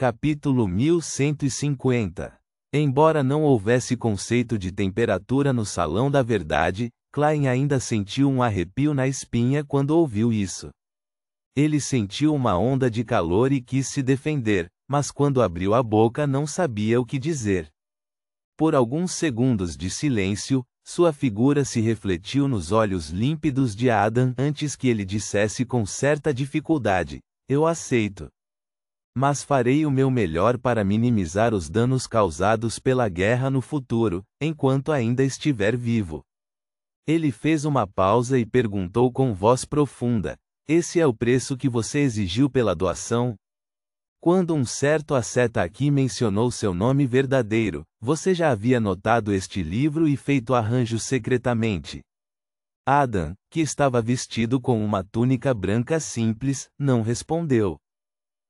Capítulo 1150. Embora não houvesse conceito de temperatura no Salão da Verdade, Klein ainda sentiu um arrepio na espinha quando ouviu isso. Ele sentiu uma onda de calor e quis se defender, mas quando abriu a boca não sabia o que dizer. Por alguns segundos de silêncio, sua figura se refletiu nos olhos límpidos de Adam antes que ele dissesse com certa dificuldade: "Eu aceito. Mas farei o meu melhor para minimizar os danos causados pela guerra no futuro, enquanto ainda estiver vivo." Ele fez uma pausa e perguntou com voz profunda: "Esse é o preço que você exigiu pela doação?" Quando um certo asceta aqui mencionou seu nome verdadeiro, você já havia notado este livro e feito arranjos secretamente. Adam, que estava vestido com uma túnica branca simples, não respondeu.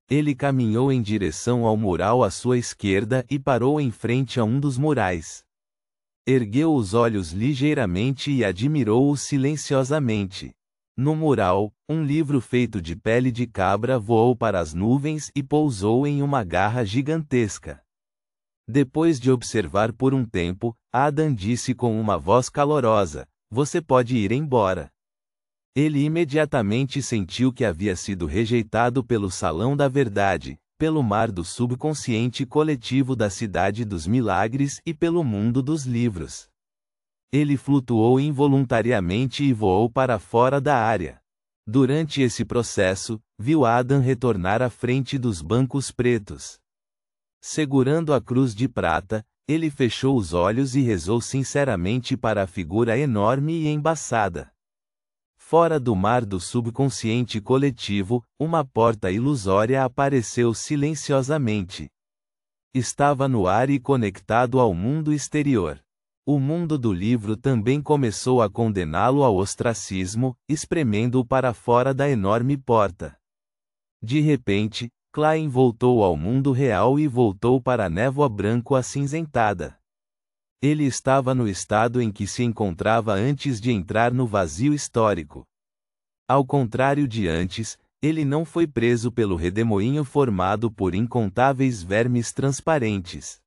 Ele caminhou em direção ao mural à sua esquerda e parou em frente a um dos murais. Ergueu os olhos ligeiramente e admirou-o silenciosamente. No mural, um livro feito de pele de cabra voou para as nuvens e pousou em uma garra gigantesca. Depois de observar por um tempo, Adam disse com uma voz calorosa: "Você pode ir embora." Ele imediatamente sentiu que havia sido rejeitado pelo Salão da Verdade, pelo mar do subconsciente coletivo da Cidade dos Milagres e pelo mundo dos livros. Ele flutuou involuntariamente e voou para fora da área. Durante esse processo, viu Adam retornar à frente dos bancos pretos. Segurando a cruz de prata, ele fechou os olhos e rezou sinceramente para a figura enorme e embaçada. Fora do mar do subconsciente coletivo, uma porta ilusória apareceu silenciosamente. Estava no ar e conectado ao mundo exterior. O mundo do livro também começou a condená-lo ao ostracismo, espremendo-o para fora da enorme porta. De repente, Klein voltou ao mundo real e voltou para a névoa branco-acinzentada. Ele estava no estado em que se encontrava antes de entrar no vazio histórico. Ao contrário de antes, ele não foi preso pelo redemoinho formado por incontáveis vermes transparentes.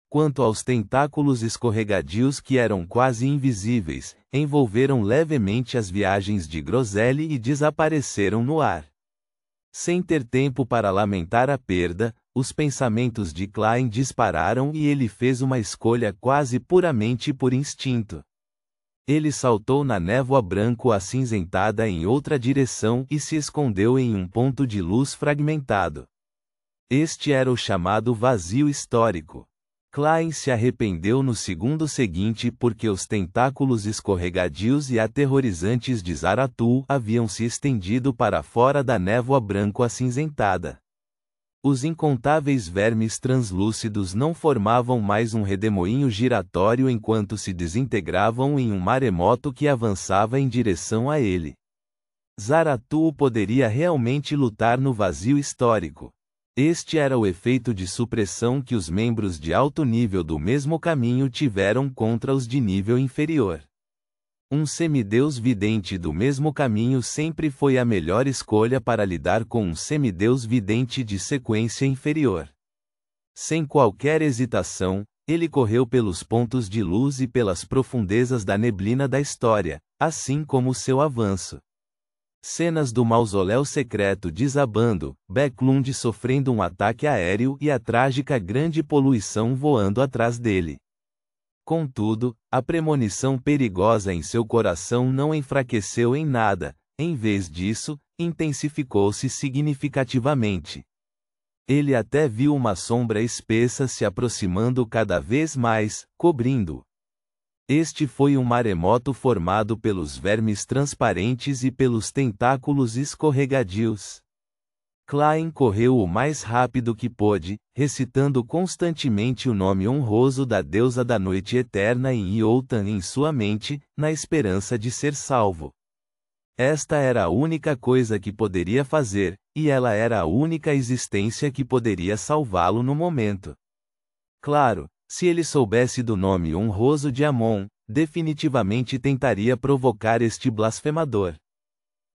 Quanto aos tentáculos escorregadios que eram quase invisíveis, envolveram levemente as viagens de Groselli e desapareceram no ar. Sem ter tempo para lamentar a perda, os pensamentos de Klein dispararam e ele fez uma escolha quase puramente por instinto. Ele saltou na névoa branco-acinzentada em outra direção e se escondeu em um ponto de luz fragmentado. Este era o chamado vazio histórico. Klein se arrependeu no segundo seguinte porque os tentáculos escorregadios e aterrorizantes de Zaratul haviam se estendido para fora da névoa branco-acinzentada. Os incontáveis vermes translúcidos não formavam mais um redemoinho giratório enquanto se desintegravam em um maremoto que avançava em direção a ele. Zaratul poderia realmente lutar no vazio histórico. Este era o efeito de supressão que os membros de alto nível do mesmo caminho tiveram contra os de nível inferior. Um semideus vidente do mesmo caminho sempre foi a melhor escolha para lidar com um semideus vidente de sequência inferior. Sem qualquer hesitação, ele correu pelos pontos de luz e pelas profundezas da neblina da história, assim como seu avanço. Cenas do mausoléu secreto desabando, Backlund sofrendo um ataque aéreo e a trágica grande poluição voando atrás dele. Contudo, a premonição perigosa em seu coração não enfraqueceu em nada, em vez disso, intensificou-se significativamente. Ele até viu uma sombra espessa se aproximando cada vez mais, cobrindo-o. Este foi um maremoto formado pelos vermes transparentes e pelos tentáculos escorregadios. Klein correu o mais rápido que pôde, recitando constantemente o nome honroso da deusa da noite eterna em Iotan em sua mente, na esperança de ser salvo. Esta era a única coisa que poderia fazer, e ela era a única existência que poderia salvá-lo no momento. Claro, se ele soubesse do nome honroso de Amon, definitivamente tentaria provocar este blasfemador.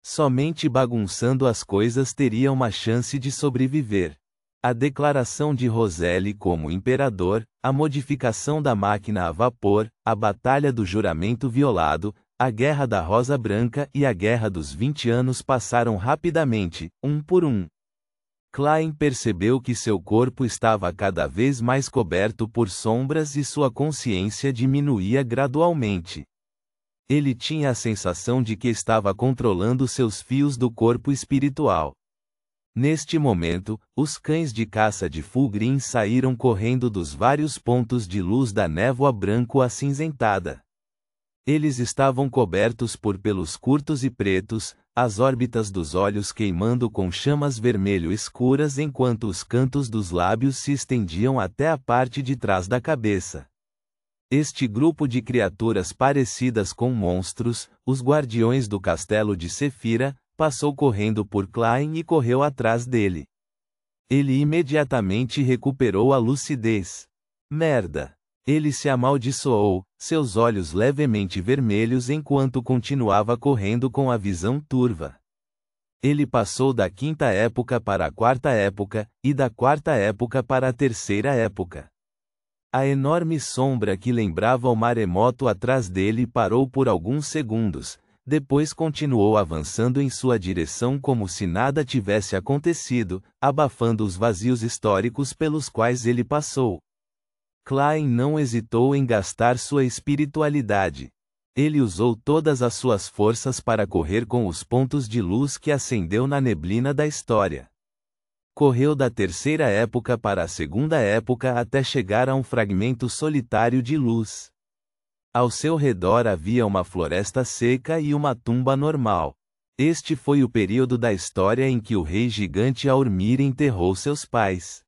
Somente bagunçando as coisas teria uma chance de sobreviver. A declaração de Roselle como imperador, a modificação da máquina a vapor, a Batalha do Juramento Violado, a Guerra da Rosa Branca e a Guerra dos 20 Anos passaram rapidamente, um por um. Klein percebeu que seu corpo estava cada vez mais coberto por sombras e sua consciência diminuía gradualmente. Ele tinha a sensação de que estava controlando seus fios do corpo espiritual. Neste momento, os cães de caça de Fulgrim saíram correndo dos vários pontos de luz da névoa branco-acinzentada. Eles estavam cobertos por pelos curtos e pretos, as órbitas dos olhos queimando com chamas vermelho escuras enquanto os cantos dos lábios se estendiam até a parte de trás da cabeça. Este grupo de criaturas parecidas com monstros, os guardiões do castelo de Sefira, passou correndo por Klein e correu atrás dele. Ele imediatamente recuperou a lucidez. Merda! Ele se amaldiçoou, seus olhos levemente vermelhos enquanto continuava correndo com a visão turva. Ele passou da quinta época para a quarta época, e da quarta época para a terceira época. A enorme sombra que lembrava o maremoto atrás dele parou por alguns segundos, depois continuou avançando em sua direção como se nada tivesse acontecido, abafando os vazios históricos pelos quais ele passou. Klein não hesitou em gastar sua espiritualidade. Ele usou todas as suas forças para correr com os pontos de luz que acendeu na neblina da história. Correu da terceira época para a segunda época até chegar a um fragmento solitário de luz. Ao seu redor havia uma floresta seca e uma tumba normal. Este foi o período da história em que o rei gigante Aurmir enterrou seus pais.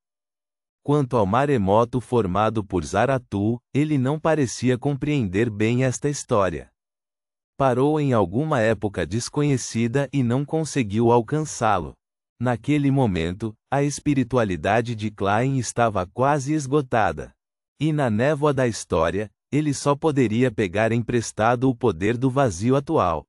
Quanto ao maremoto formado por Zaratu, ele não parecia compreender bem esta história. Parou em alguma época desconhecida e não conseguiu alcançá-lo. Naquele momento, a espiritualidade de Klein estava quase esgotada. E na névoa da história, ele só poderia pegar emprestado o poder do vazio atual.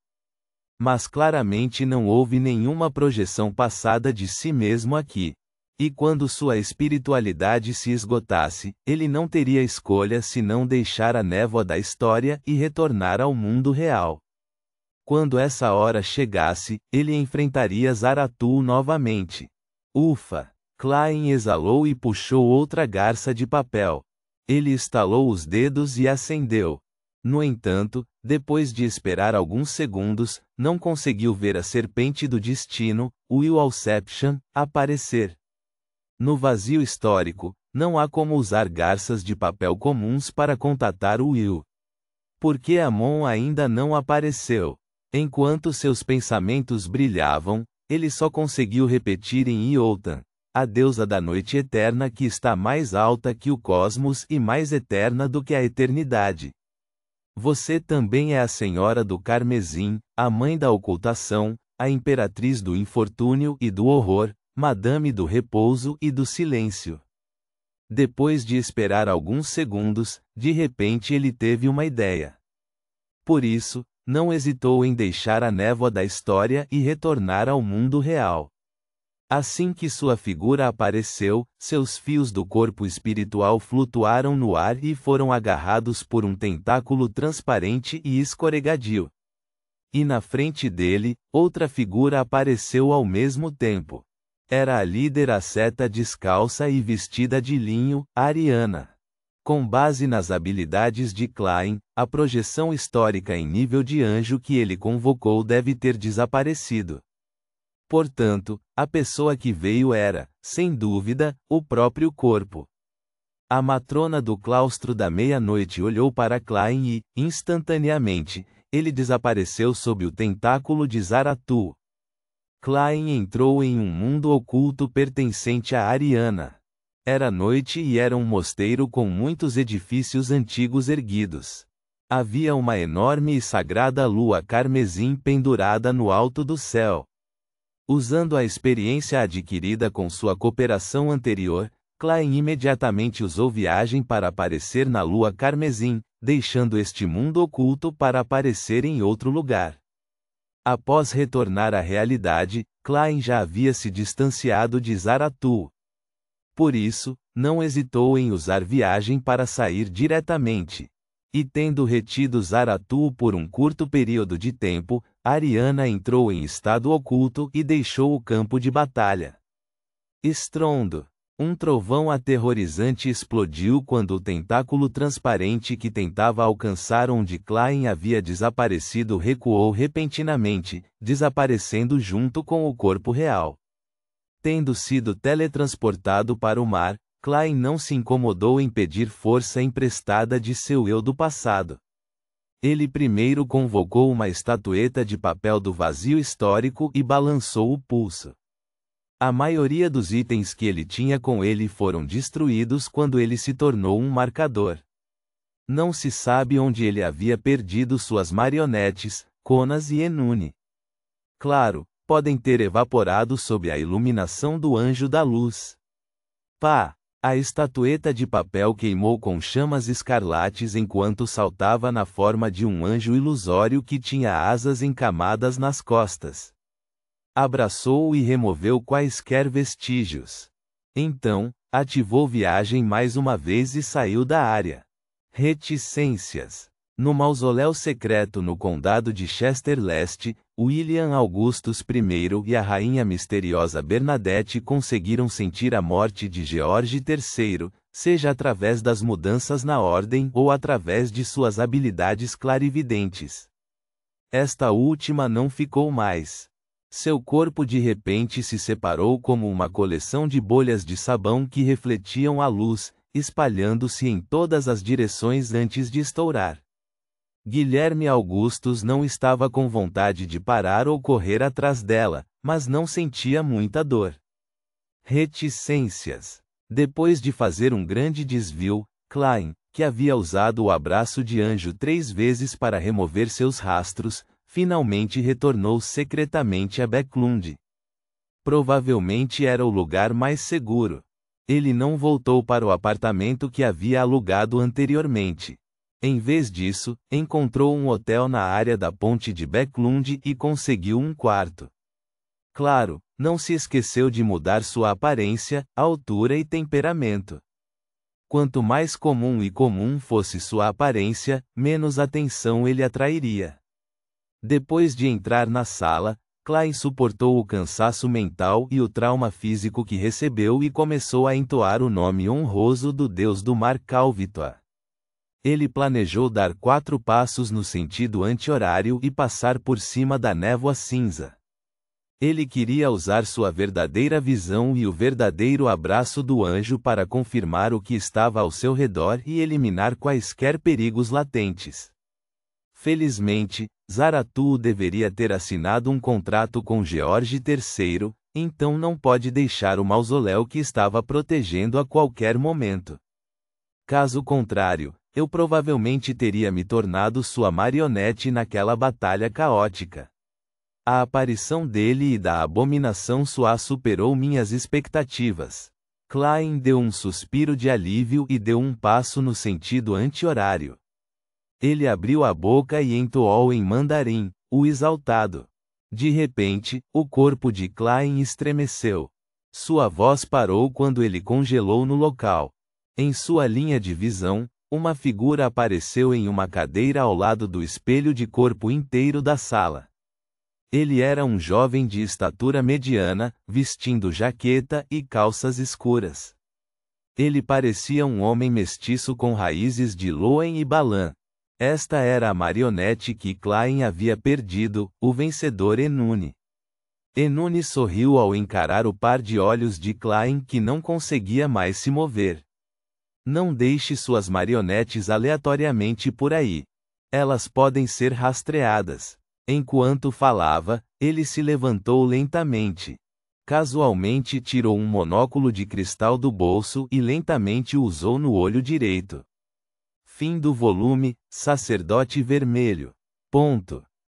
Mas claramente não houve nenhuma projeção passada de si mesmo aqui. E quando sua espiritualidade se esgotasse, ele não teria escolha senão deixar a névoa da história e retornar ao mundo real. Quando essa hora chegasse, ele enfrentaria Zaratu novamente. Ufa! Klein exalou e puxou outra garça de papel. Ele estalou os dedos e acendeu. No entanto, depois de esperar alguns segundos, não conseguiu ver a serpente do destino, Willowception, aparecer. No vazio histórico, não há como usar garças de papel comuns para contatar o Will. Porque Amon ainda não apareceu. Enquanto seus pensamentos brilhavam, ele só conseguiu repetir em Iotan, a deusa da noite eterna que está mais alta que o cosmos e mais eterna do que a eternidade. Você também é a Senhora do Carmesim, a Mãe da Ocultação, a Imperatriz do Infortúnio e do Horror, Madame do Repouso e do Silêncio. Depois de esperar alguns segundos, de repente ele teve uma ideia. Por isso, não hesitou em deixar a névoa da história e retornar ao mundo real. Assim que sua figura apareceu, seus fios do corpo espiritual flutuaram no ar e foram agarrados por um tentáculo transparente e escorregadio. E na frente dele, outra figura apareceu ao mesmo tempo. Era a líder asceta descalça e vestida de linho, Ariana. Com base nas habilidades de Klein, a projeção histórica em nível de anjo que ele convocou deve ter desaparecido. Portanto, a pessoa que veio era, sem dúvida, o próprio corpo. A matrona do claustro da meia-noite olhou para Klein e, instantaneamente, ele desapareceu sob o tentáculo de Zaratu. Klein entrou em um mundo oculto pertencente a Ariana. Era noite e era um mosteiro com muitos edifícios antigos erguidos. Havia uma enorme e sagrada lua carmesim pendurada no alto do céu. Usando a experiência adquirida com sua cooperação anterior, Klein imediatamente usou viagem para aparecer na lua carmesim, deixando este mundo oculto para aparecer em outro lugar. Após retornar à realidade, Klein já havia se distanciado de Zaratu. Por isso, não hesitou em usar viagem para sair diretamente. E tendo retido Zaratu por um curto período de tempo, Ariana entrou em estado oculto e deixou o campo de batalha. Estrondo. Um trovão aterrorizante explodiu quando o tentáculo transparente que tentava alcançar onde Klein havia desaparecido recuou repentinamente, desaparecendo junto com o corpo real. Tendo sido teletransportado para o mar, Klein não se incomodou em pedir força emprestada de seu eu do passado. Ele primeiro convocou uma estatueta de papel do vazio histórico e balançou o pulso. A maioria dos itens que ele tinha com ele foram destruídos quando ele se tornou um marcador. Não se sabe onde ele havia perdido suas marionetes, Conas e Enune. Claro, podem ter evaporado sob a iluminação do anjo da luz. Pá! A estatueta de papel queimou com chamas escarlates enquanto saltava na forma de um anjo ilusório que tinha asas encamadas nas costas. Abraçou-o e removeu quaisquer vestígios. Então, ativou viagem mais uma vez e saiu da área. Reticências. No mausoléu secreto no condado de Chester Leste, William Augustus I e a rainha misteriosa Bernadette conseguiram sentir a morte de George III, seja através das mudanças na ordem ou através de suas habilidades clarividentes. Esta última não ficou mais. Seu corpo de repente se separou como uma coleção de bolhas de sabão que refletiam a luz, espalhando-se em todas as direções antes de estourar. Guilherme Augustus não estava com vontade de parar ou correr atrás dela, mas não sentia muita dor. Reticências. Depois de fazer um grande desvio, Klein, que havia usado o abraço de anjo 3 vezes para remover seus rastros, finalmente retornou secretamente a Backlund. Provavelmente era o lugar mais seguro. Ele não voltou para o apartamento que havia alugado anteriormente. Em vez disso, encontrou um hotel na área da ponte de Backlund e conseguiu um quarto. Claro, não se esqueceu de mudar sua aparência, altura e temperamento. Quanto mais comum fosse sua aparência, menos atenção ele atrairia. Depois de entrar na sala, Klein suportou o cansaço mental e o trauma físico que recebeu e começou a entoar o nome honroso do deus do mar Kalvitoa. Ele planejou dar 4 passos no sentido anti-horário e passar por cima da névoa cinza. Ele queria usar sua verdadeira visão e o verdadeiro abraço do anjo para confirmar o que estava ao seu redor e eliminar quaisquer perigos latentes. Felizmente, Zaratu deveria ter assinado um contrato com George III, então não pode deixar o mausoléu que estava protegendo a qualquer momento. Caso contrário, eu provavelmente teria me tornado sua marionete naquela batalha caótica. A aparição dele e da abominação Suá superou minhas expectativas. Klein deu um suspiro de alívio e deu um passo no sentido anti-horário. Ele abriu a boca e entoou em mandarim, o exaltado. De repente, o corpo de Klein estremeceu. Sua voz parou quando ele congelou no local. Em sua linha de visão, uma figura apareceu em uma cadeira ao lado do espelho de corpo inteiro da sala. Ele era um jovem de estatura mediana, vestindo jaqueta e calças escuras. Ele parecia um homem mestiço com raízes de Loen e Balan. Esta era a marionete que Klein havia perdido, o vencedor Enune. Enune sorriu ao encarar o par de olhos de Klein que não conseguia mais se mover. Não deixe suas marionetes aleatoriamente por aí. Elas podem ser rastreadas. Enquanto falava, ele se levantou lentamente. Casualmente tirou um monóculo de cristal do bolso e lentamente o usou no olho direito. Fim do volume, Sacerdote Vermelho. Ponto.